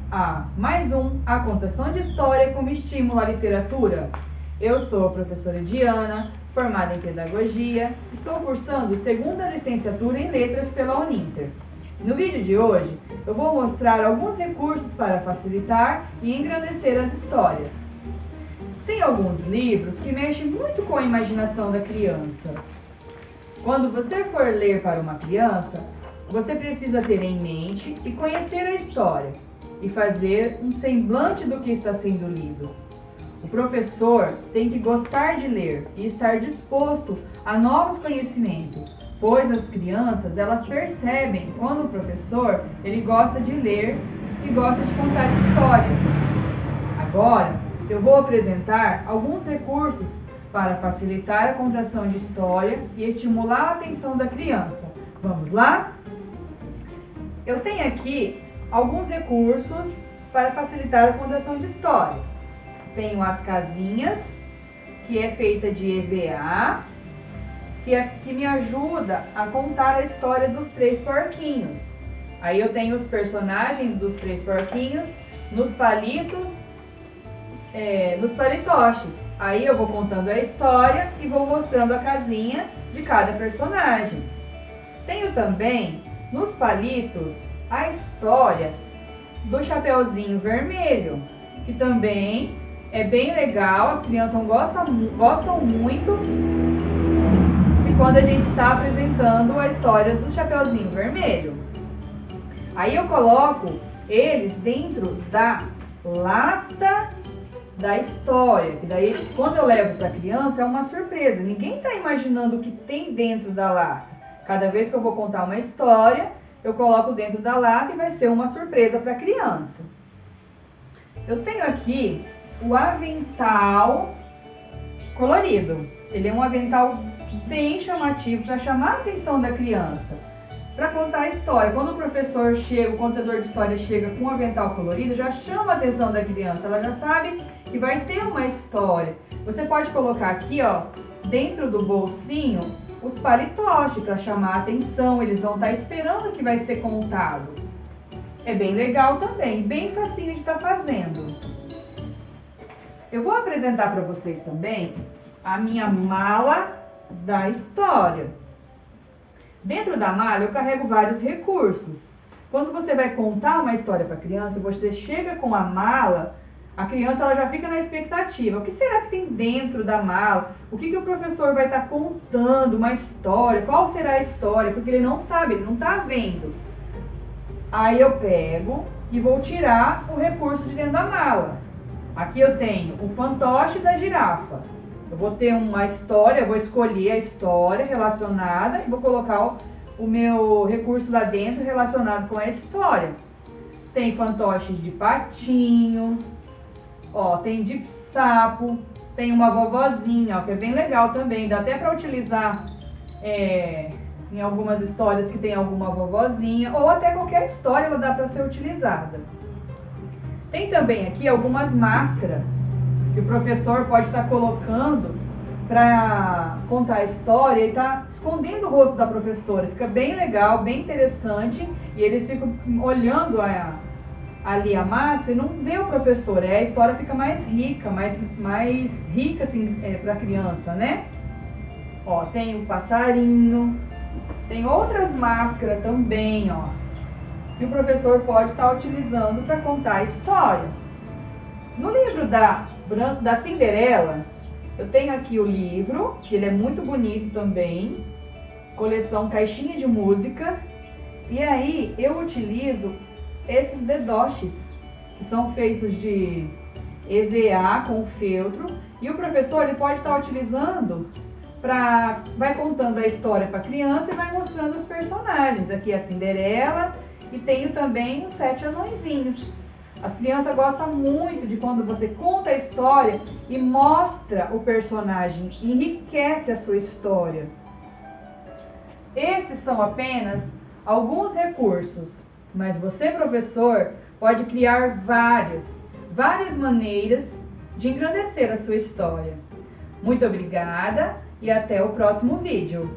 a mais um A Contação de História como Estímulo à Literatura. Eu sou a professora Diana, formada em Pedagogia, estou cursando segunda licenciatura em Letras pela Uninter. No vídeo de hoje, eu vou mostrar alguns recursos para facilitar e engrandecer as histórias. Tem alguns livros que mexem muito com a imaginação da criança. Quando você for ler para uma criança, você precisa ter em mente e conhecer a história e fazer um semblante do que está sendo lido. O professor tem que gostar de ler e estar disposto a novos conhecimentos, pois as crianças elas percebem quando o professor ele gosta de ler e gosta de contar histórias. Agora, eu vou apresentar alguns recursos para facilitar a contação de história e estimular a atenção da criança. Vamos lá? Eu tenho aqui alguns recursos para facilitar a contação de história. Tenho as casinhas, que é feita de EVA, que me ajuda a contar a história dos três porquinhos. Aí eu tenho os personagens dos três porquinhos nos palitos, nos palitoches. Aí eu vou contando a história e vou mostrando a casinha de cada personagem. Tenho também nos palitos a história do Chapeuzinho Vermelho, que também é bem legal, as crianças gostam muito de quando a gente está apresentando a história do Chapeuzinho Vermelho. Aí eu coloco eles dentro da lata da história, que daí quando eu levo para a criança é uma surpresa, ninguém está imaginando o que tem dentro da lata. Cada vez que eu vou contar uma história, eu coloco dentro da lata e vai ser uma surpresa para a criança. Eu tenho aqui o avental colorido. Ele é um avental bem chamativo para chamar a atenção da criança, para contar a história. Quando o professor chega, o contador de história chega com um avental colorido, já chama a atenção da criança. Ela já sabe que vai ter uma história. Você pode colocar aqui, ó, dentro do bolsinho, os palitoches para chamar a atenção. Eles vão estar esperando que vai ser contado. É bem legal também, bem facinho de estar fazendo. Eu vou apresentar para vocês também a minha mala da história. Dentro da mala eu carrego vários recursos. Quando você vai contar uma história para a criança, você chega com a mala, a criança ela já fica na expectativa. O que será que tem dentro da mala? O que o professor vai estar contando? Uma história? Qual será a história? Porque ele não sabe, ele não está vendo. Aí eu pego e vou tirar o recurso de dentro da mala. Aqui eu tenho o fantoche da girafa. Eu vou ter uma história, eu vou escolher a história relacionada e vou colocar o meu recurso lá dentro relacionado com a história. Tem fantoches de patinho, ó, tem de sapo, tem uma vovozinha, ó, que é bem legal também. Dá até para utilizar em algumas histórias que tem alguma vovozinha, ou até qualquer história ela dá para ser utilizada. Tem também aqui algumas máscaras que o professor pode estar colocando para contar a história e está escondendo o rosto da professora. Fica bem legal, bem interessante e eles ficam olhando ali a máscara e não vê o professor. A história fica mais rica, mais rica assim, para a criança, né? Ó, tem o passarinho, tem outras máscaras também, ó, que o professor pode estar utilizando para contar a história. No livro da Cinderela, eu tenho aqui o livro, que ele é muito bonito também, coleção Caixinha de Música, e aí eu utilizo esses dedoches, que são feitos de EVA com feltro, e o professor ele pode estar utilizando vai contando a história para a criança e vai mostrando os personagens. Aqui é a Cinderela e tenho também os 7 anõezinhos. As crianças gostam muito de quando você conta a história e mostra o personagem, enriquece a sua história. Esses são apenas alguns recursos, mas você, professor, pode criar várias maneiras de engrandecer a sua história. Muito obrigada e até o próximo vídeo.